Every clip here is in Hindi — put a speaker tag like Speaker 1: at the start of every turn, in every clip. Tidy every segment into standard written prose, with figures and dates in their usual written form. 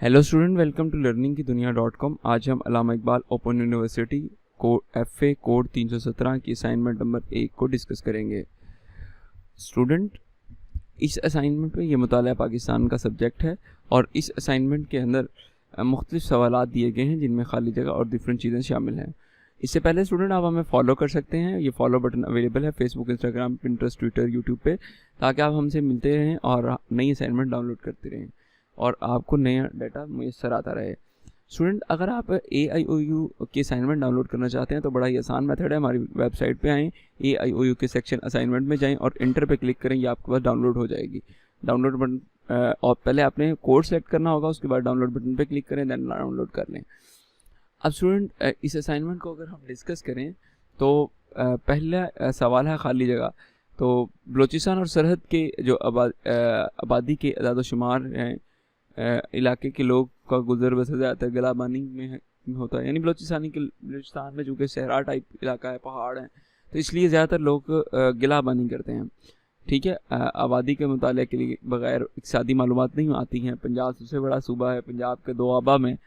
Speaker 1: Hello student, welcome to learning की दुनिया.com। आज हम Allama Iqbal open university FA code 317 की असाइनमेंट नंबर 1 को डिस्कस करेंगे। स्टूडेंट, इस असाइनमेंट पे ये मुताला पाकिस्तान का सब्जेक्ट है और इस असाइनमेंट के अंदर मुख्तलिफ सवालात दिए गए हैं जिनमें खाली जगह और डिफरेंट चीज़ें शामिल हैं। इससे पहले स्टूडेंट, आप हमें फॉलो कर सकते हैं। ये फॉलो बटन अवेलेबल है Facebook, Instagram, Pinterest, Twitter, YouTube पे, ताकि आप हमसे मिलते रहें और नई असाइनमेंट डाउनलोड करते रहें और आपको नया डाटा मुयस्सर आता रहे। स्टूडेंट, अगर आप AIOU की असाइनमेंट डाउनलोड करना चाहते हैं तो बड़ा ही आसान मेथड है। हमारी वेबसाइट पे आएँ, AIOU के सेक्शन असाइनमेंट में जाएं और इंटर पे क्लिक करें। ये आपके पास डाउनलोड हो जाएगी। डाउनलोड बटन और पहले आपने कोड सेलेक्ट करना होगा, उसके बाद डाउनलोड बटन पे क्लिक करें, देन डाउनलोड कर लें। अब स्टूडेंट, इस असाइनमेंट को अगर हम डिस्कस करें तो पहला सवाल है खाली जगह। तो बलूचिस्तान और सरहद के जो आबादी के अदाद-ओ-शुमार हैं, इलाके के लोग का गुजर बसर ज़्यादातर गलाबानी में होता है। यानी बलूचिस्तान में चूँकि सहरा टाइप इलाका है, पहाड़ हैं, तो इसलिए ज़्यादातर लोग गिलाबानी करते हैं। ठीक है। आबादी के मुताले के लिए बग़ैर इक़्तिसादी मालूमात नहीं आती हैं। पंजाब सबसे बड़ा सूबा है। पंजाब के दोआबा में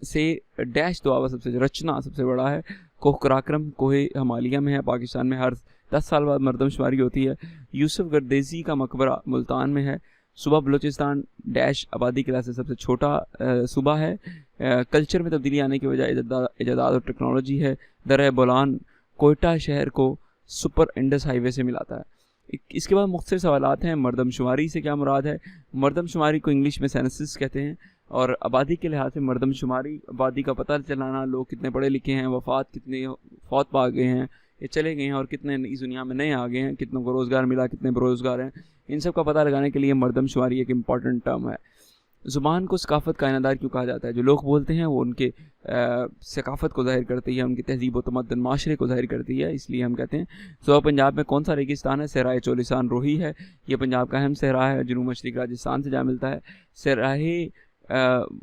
Speaker 1: से डैश दोआबा रचना सबसे बड़ा है। कोह कराक्रम कोहे हिमालय में है। पाकिस्तान में हर 10 साल बाद मरदमशुमारी होती है। यूसुफ गर्देजी का मकबरा मुल्तान में है। सूबा बलूचिस्तान डैश आबादी के लिहाज से सबसे छोटा सूबा है। कल्चर में तब्दीली आने की वजह इजादात और टेक्नोलॉजी है। दर्या बोलान कोयटा शहर को सुपर इंडस हाईवे से मिलाता है। इसके बाद मुख्तलिफ सवालात हैं। मरदमशुमारी से क्या मुराद है? मरदमशुमारी को इंग्लिश में सेंसस कहते हैं और आबादी के लिहाज से मरदमशुमारी आबादी का पता चलाना, लोग कितने पढ़े लिखे हैं, वफ़ात कितने फौत पा गए हैं, ये चले गए हैं और कितने इस दुनिया में नए आ गए हैं, कितनों को रोज़गार मिला, कितने बेरोज़गार हैं, इन सब का पता लगाने के लिए मरदमशुमारी एक इम्पॉर्टेंट टर्म है। ज़ुबान को सकाफ़त का आइनादार क्यों कहा जाता है? जो लोग बोलते हैं वो उनके सकाफ़त को ज़ाहिर करती है, उनकी तहज़ीब व तमद्दुन माशरे को ज़ाहिर करती है, इसलिए हम कहते हैं। सो पंजाब में कौन सा रेगिस्तान है? सहराए चोलिस्तान रोही है। ये पंजाब का अहम सहरा है, जनूब मशरक़ी राजस्थान से जा मिलता है। सहराए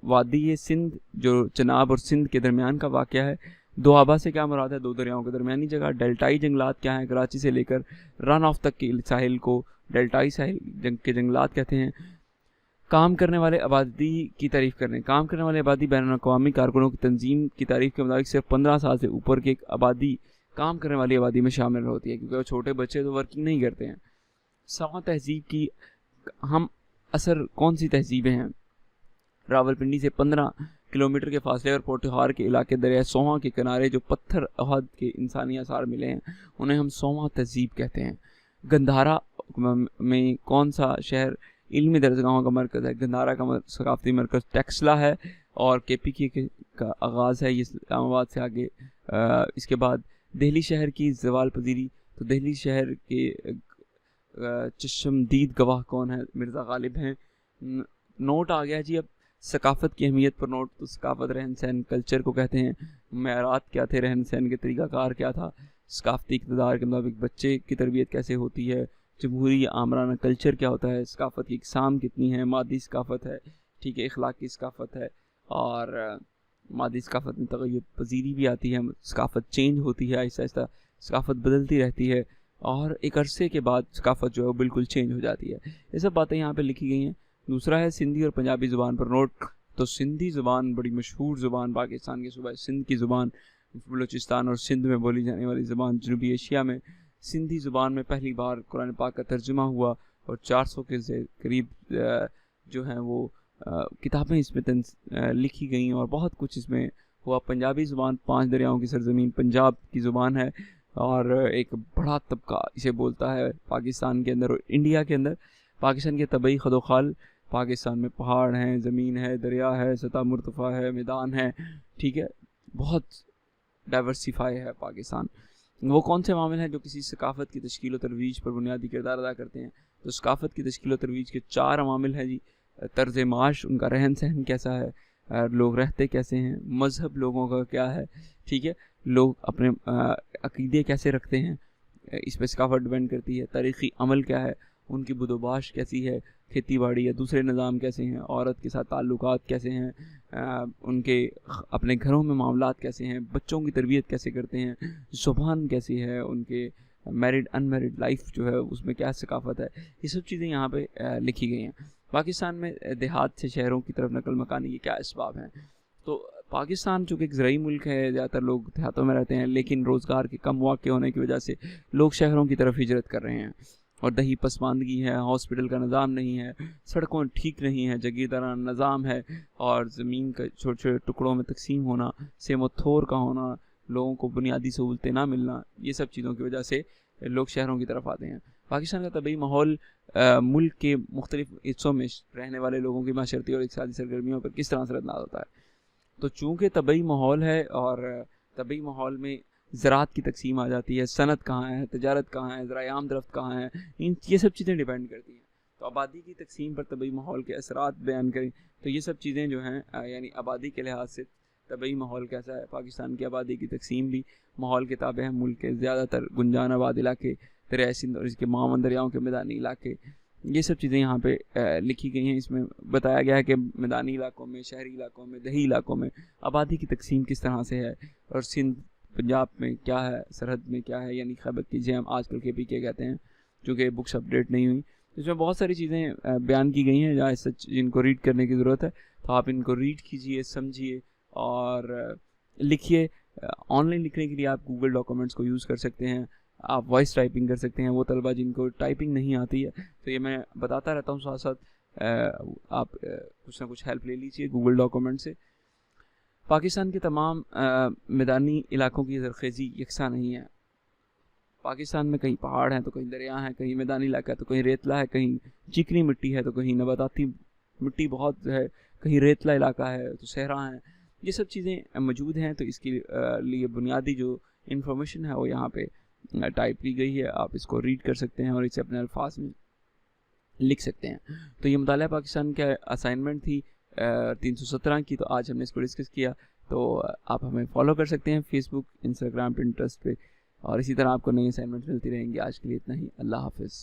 Speaker 1: वादी सिंध जो चनाब और सिंध के दरमियान का वाक़या है। दोआबा से क्या मुराद है? दो दरियाओं के दरमियानी जगह। डेल्टाई जंगलात क्या हैं? कराची से लेकर रन ऑफ तक के साहिल को डेल्टाई साहिल के जंगलात कहते हैं। काम करने वाले आबादी की तारीफ़ करें। काम करने वाले आबादी बैनुल-अक़वामी कारकुनों की तंजीम की तारीफ़ के मुताबिक सिर्फ 15 साल से ऊपर की एक आबादी काम करने वाली आबादी में शामिल होती है, क्योंकि वो छोटे बच्चे तो वर्किंग नहीं करते हैं। सवा तहज़ीब की हम असर कौन सी तहज़ीबें हैं? रावलपिंडी से 15 किलोमीटर के फासले पर पोठहार के इलाके दरिया सोहा के किनारे जो पत्थर अहद के इंसानी आसार मिले हैं, उन्हें हम सोहा तहज़ीब कहते हैं। गंधारा में कौन सा शहर इल्मी दरसगाहों का मरकज़ है? गंधारा का सकाफ़ती मरकज़ टेक्सला है और KPK का आगाज़ है ये इस्लामाबाद से आगे। इसके बाद दिल्ली शहर की ज़वाल पजीरी, तो दिल्ली शहर के चश्मदीद गवाह कौन है? मिर्ज़ा गालिब हैं। नोट आ गया जी। अब सकाफ़त की अहमियत पर नोट। तो सकाफ़त रहन सहन कल्चर को कहते हैं। मेयारात क्या थे? रहन सहन के तरीक़ाकार क्या था? सकाफ़ती इक़्तिदार के मुताबिक बच्चे की तरबियत कैसे होती है? जमहूरी आमराना कल्चर क्या होता है? सकाफ़त की इक़साम कितनी है? मादी सकाफ़त है, ठीक है, इखलाकी सकाफ़त है, और मादी सकाफ़त में तग़य्युर पज़ीरी भी आती है। सकाफ़त चेंज होती है, आहिस्ता आहिस्ता सकाफ़त बदलती रहती है और एक अरसे के बाद सकाफ़त जो है वो बिल्कुल चेंज हो जाती है। ये सब बातें यहाँ पे लिखी गई हैं। दूसरा है सिंधी और पंजाबी ज़ुबान पर नोट। तो सिंधी ज़ुबान बड़ी मशहूर ज़ुबान, पाकिस्तान के सूबा सिंध की ज़ुबान, बलूचिस्तान और सिंध में बोली जाने वाली ज़ुबान। जनूबी एशिया में सिंधी ज़ुबान में पहली बार कुरान पाक का तर्जुमा हुआ और 400 के करीब जो हैं वो किताबें इसमें लिखी गई और बहुत कुछ इसमें हुआ। पंजाबी ज़ुबान 5 दरियाओं की सरज़मीन पंजाब की ज़ुबान है और एक बड़ा तबका इसे बोलता है पाकिस्तान के अंदर और इंडिया के अंदर। पाकिस्तान के तबई खदोखाल, पाकिस्तान में पहाड़ हैं, ज़मीन है, दरिया है, सतह मुर्तफ़ा है, मैदान है, ठीक है, बहुत डाइवर्सिफाई है पाकिस्तान। वो कौन से मामिल हैं जो किसी सकाफ़त की तश्कील व तरवीज पर बुनियादी किरदार अदा करते हैं? तो सकाफ़त की तश्कील व तरवीज के 4 अवामिल हैं जी। तर्ज़ माश, उनका रहन सहन कैसा है, लोग रहते कैसे हैं, मज़हब लोगों का क्या है, ठीक है, लोग अपने अक़ीदे कैसे रखते हैं, इस पर सकाफ़त डिपेंड करती है। तारीख़ी अमल क्या है, उनकी बुदोबाश कैसी है, खेती बाड़ी या दूसरे निज़ाम कैसे हैं, औरत के साथ ताल्लुकात कैसे हैं, उनके अपने घरों में मामलात कैसे हैं, बच्चों की तरबियत कैसे करते हैं, ज़ुबान कैसी है, उनके मैरिड अनमैरिड लाइफ जो है उसमें क्या सकाफ़त है, ये सब चीज़ें यहाँ पे लिखी गई हैं। पाकिस्तान में देहात से शहरों की तरफ नकल मकानी के क्या असबाब हैं। तो पाकिस्तान चूँकि एक ज़राई मुल्क है, ज़्यादातर लोग देहातों में रहते हैं, लेकिन रोज़गार के कम मौके होने की वजह से लोग शहरों की तरफ हिजरत कर रहे हैं। और दही पसमानदगी है, हॉस्पिटल का निज़ाम नहीं है, सड़कों ठीक नहीं है, जगीरदाराना निज़ाम है, और ज़मीन का छोटे छोटे टुकड़ों में तकसीम होना, सेमोथोर का होना, लोगों को बुनियादी सहूलतें ना मिलना, ये सब चीज़ों की वजह से लोग शहरों की तरफ आते हैं। पाकिस्तान का तबी माहौल मुल्क के मुख्तलिफ हिस्सों में रहने वाले लोगों की माशरती और इक़्तिसादी सरगर्मियों पर किस तरह असरअंदाज होता है। तो चूँकि तबी माहौल है और तबी माहौल में ज़राअत की तकसीम आ जाती है, सनत कहाँ है, तजारत कहाँ है, ज़राए-आम दरख्त कहाँ है, ये सब चीज़ें डिपेंड करती हैं। तो आबादी की तकसीम पर तबी माहौल के असरात बयान करें तो ये सब चीज़ें जो हैं यानी आबादी के लिहाज से तबी माहौल कैसा है। पाकिस्तान की आबादी की तकसीम भी माहौल के ताबे है। मुल्क के ज़्यादातर गुंजान आबाद इलाके, दरियाए सिंध और इसके मावन दरियाओं के मैदानी इलाके, ये सब चीज़ें यहाँ पे लिखी गई हैं। इसमें बताया गया है कि मैदानी इलाकों में, शहरी इलाकों में, दही इलाकों में आबादी की तकसीम किस तरह से है, और सिंध पंजाब में क्या है, सरहद में क्या है, यानी खैबर कीजिए हम आजकल के PK कहते हैं, चूँकि बुक्स अपडेट नहीं हुई। इसमें बहुत सारी चीज़ें बयान की गई हैं जहाँ सच जिनको रीड करने की ज़रूरत है, तो आप इनको रीड कीजिए, समझिए और लिखिए। ऑनलाइन लिखने के लिए आप गूगल डॉक्यूमेंट्स को यूज़ कर सकते हैं, आप वॉइस टाइपिंग कर सकते हैं। वो तलबा जिनको टाइपिंग नहीं आती है, तो ये मैं बताता रहता हूँ साथ साथ, आप कुछ ना कुछ हेल्प ले लीजिए गूगल डॉक्यूमेंट से। पाकिस्तान के तमाम मैदानी इलाकों की ज़रख़ेज़ी यकसा नहीं है। पाकिस्तान में कहीं पहाड़ हैं तो कहीं दरिया हैं, कहीं मैदानी इलाका है तो कहीं रेतला है, कहीं चिकनी मिट्टी है तो कहीं नबाताती मिट्टी बहुत है, कहीं रेतला इलाका है तो सहरा है। ये सब चीज़ें मौजूद हैं। तो इसके लिए बुनियादी जो इन्फॉर्मेशन है वो यहाँ पे टाइप की गई है। आप इसको रीड कर सकते हैं और इसे अपने अल्फाज में लिख सकते हैं। तो ये मुताला पाकिस्तान का असाइनमेंट थी 317 की। तो आज हमने इसको डिस्कस किया। तो आप हमें फॉलो कर सकते हैं फेसबुक, इंस्टाग्राम, पिंटरेस्ट पे, और इसी तरह आपको नई असाइनमेंट मिलती रहेंगी। आज के लिए इतना ही। अल्लाह हाफिज़।